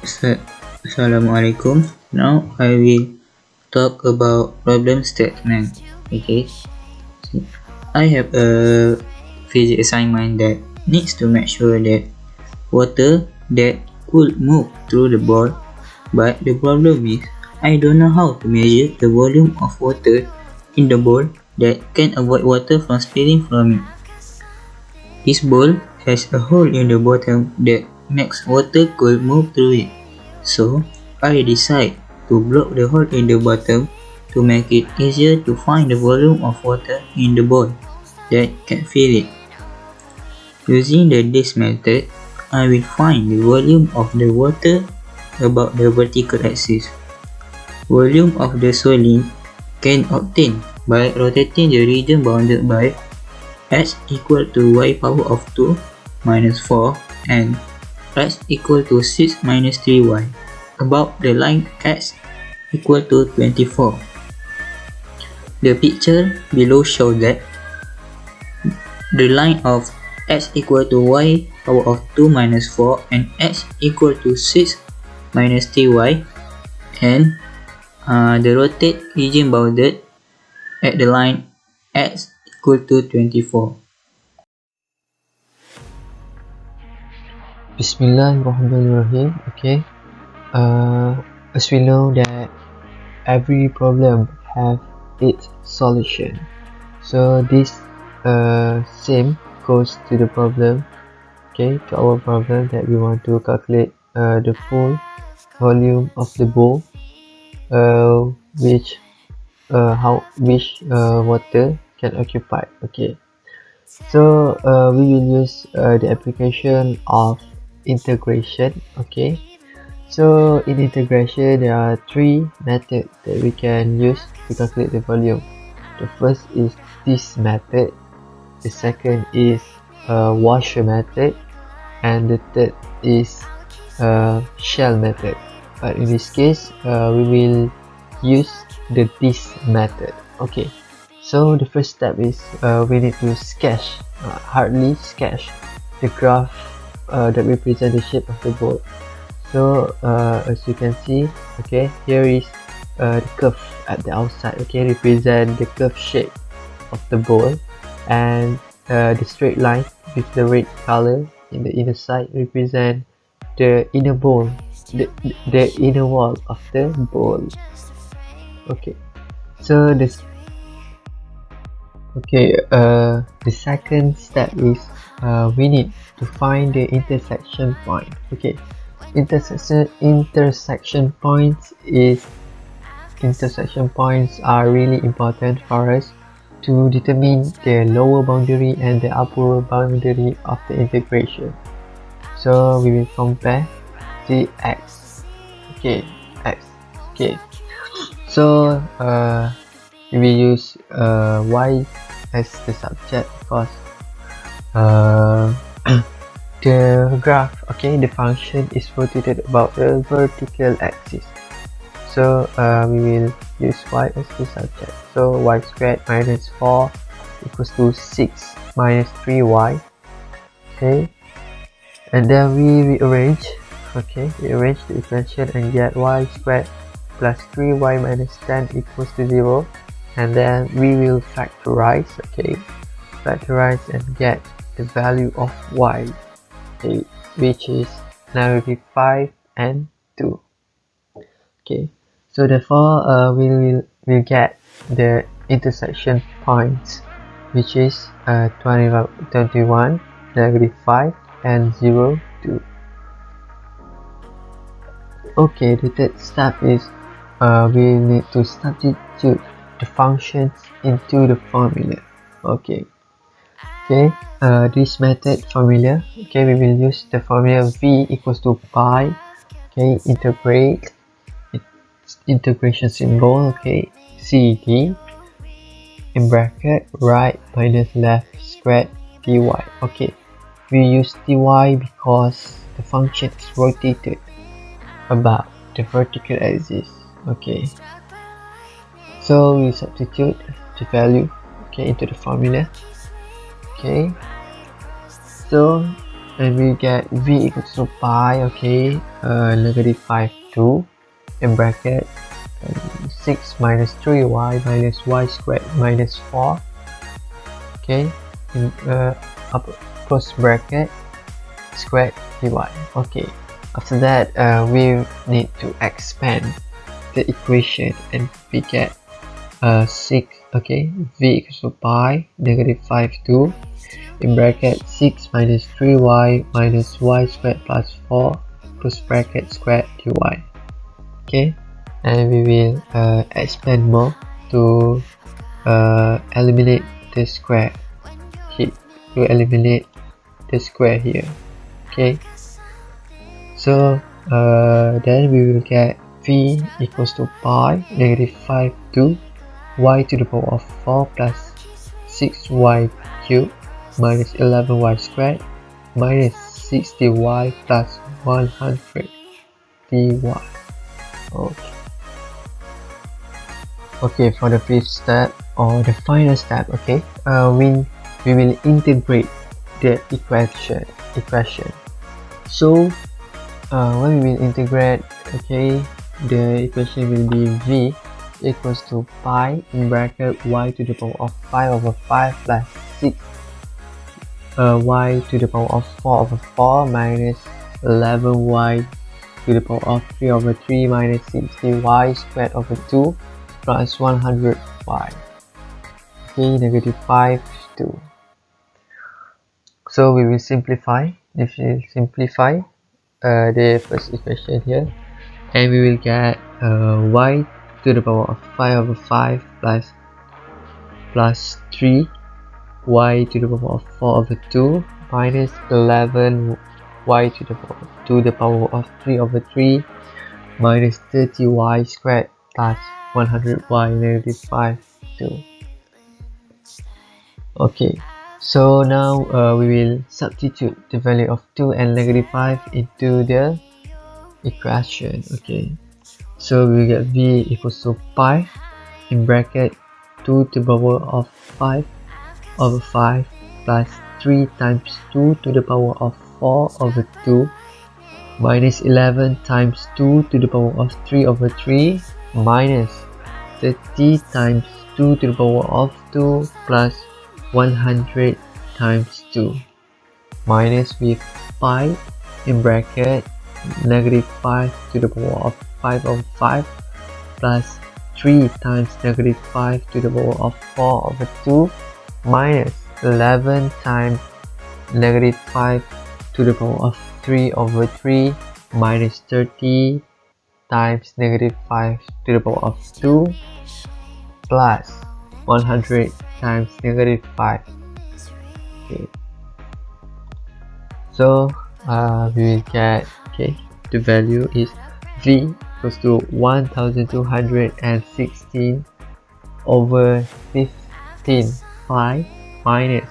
Assalamualaikum. Now I will talk about problem statement. Okay. I have a physics assignment that needs to make sure that water that could move through the ball, but the problem is I don't know how to measure the volume of water in the ball that can avoid water from spilling from it. This ball has a hole in the bottom that makes water could move through it. So I decide to block the hole in the bottom to make it easier to find the volume of water in the ball that can fill it. Using this method, I will find the volume of the water about the vertical axis. Volume of the solid can obtain by rotating the region bounded by x equal to y power of 2 minus 4 and x equal to 6 minus 3y about the line x equal to 24. The picture below shows that the line of x equal to y power of 2 minus 4 and x equal to 6 minus 3y and the rotate region bounded at the line x equal to 24. Bismillahirrahmanirrahim. Okay. As we know that every problem have its solution. So this same goes to the problem. Okay, to our problem that we want to calculate the full volume of the bowl, which water can occupy. Okay. So we will use the application of integration. Okay, so in integration there are three methods that we can use to calculate the volume. The first is this method, the second is washer method, and the third is shell method. But in this case we will use the this method. Okay, so the first step is we need to sketch, hardly sketch the graph that represent the shape of the ball. So as you can see, okay, here is the curve at the outside, okay, represent the curve shape of the ball, and the straight line with the red color in the inner side represent the inner ball, the inner wall of the ball. Okay, so this the second step is we need to find the intersection point. Okay, intersection points are really important for us to determine the lower boundary and the upper boundary of the integration. So we will compare the x. Okay, x. Okay, so we will use y as the subject because the graph, okay, the function is rotated about the vertical axis. So we will use y as the subject. So y squared minus 4 equals to 6 minus 3y. Okay, and then we rearrange. Okay, we arrange the equation and get y squared plus 3y minus 10 equals to 0, and then we will factorize. Okay, factorize and get the value of y, okay, which is -5 and 2. Okay, so therefore we'll get the intersection points, which is 21, -5 and 0, 2. Okay, the third step is we need to substitute the functions into the formula. Okay, this method formula, okay, we will use the formula v equals to pi. Okay, integration symbol, okay, cd in bracket right minus left squared dy. Okay, we use dy because the function is rotated about the vertical axis. Okay, so we substitute the value, okay, into the formula. Okay, so and we get v equals to pi, okay, negative 5 2 in bracket 6 minus 3y minus y squared minus 4, okay, in upper close bracket squared dy. Okay, after that we need to expand the equation and we get 6, okay, v equals to pi negative 5 2 in bracket 6 minus 3y minus y squared plus 4 close bracket squared dy. Okay, and we will expand more to eliminate the square here, here. Okay, so then we will get v equals to pi negative 5 2 y to the power of 4 plus 6y cubed minus 11y squared minus 60y plus 100 dy. Okay, for the fifth step or the final step, okay, we will integrate the equation. So when we will integrate, okay, the equation will be v equals to pi in bracket y to the power of 5 over 5 plus 6 y to the power of 4 over 4 minus 11y to the power of 3 over 3 minus 60y squared over 2 plus 100y. Okay, negative 5 2. So we will simplify. If we simplify the first equation here, and we will get y to the power of 5 over 5 plus 3 y to the power of 4 over 2 minus 11 y to the power of 3 over 3 minus 30y squared plus 100y negative 5 2. Okay, so now we will substitute the value of 2 and negative 5 into the equation. Okay, so we will get v equals to pi in bracket 2 to the power of 5 over 5 plus 3 times 2 to the power of 4 over 2 minus 11 times 2 to the power of 3 over 3 minus 30 times 2 to the power of 2 plus 100 times 2 minus with pi in bracket negative 5 to the power of 5 over 5 plus 3 times negative 5 to the power of 4 over 2 minus 11 times negative 5 to the power of 3 over 3 minus 30 times negative 5 to the power of 2 plus 100 times negative 5. Okay, so we will get, okay, the value is v equals to 1216 over 15 pi minus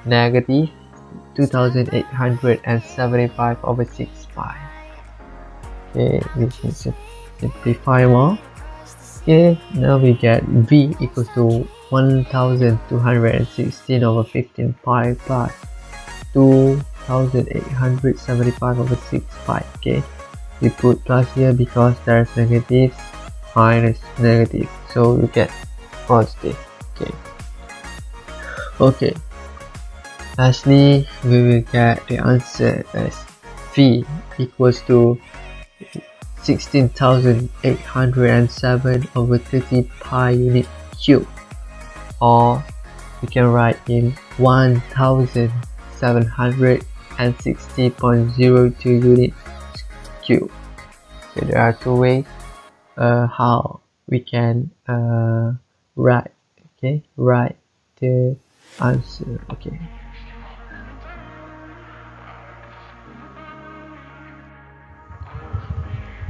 negative 2875 over 6 pi. Okay, we can simplify more. Okay, now we get v equals to 1216 over 15 pi plus 2875 over 6 pi. Okay, we put plus here because there's negative minus negative, so we get positive. Okay, lastly we will get the answer as v equals to 16,807 over 30 pi unit cube, or we can write in 1760.02 unit cube. Okay, there are two ways how we can write the answer. Okay,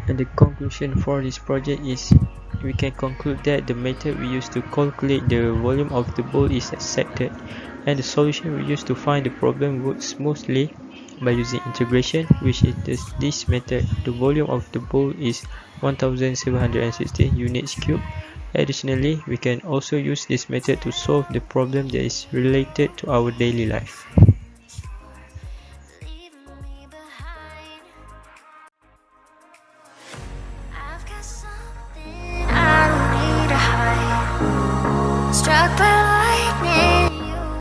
and the conclusion for this project is we can conclude that the method we use to calculate the volume of the bowl is accepted, and the solution we use to find the problem works mostly by using integration, which is this method. The volume of the bowl is 1760 units cubed. Additionally, we can also use this method to solve the problem that is related to our daily life.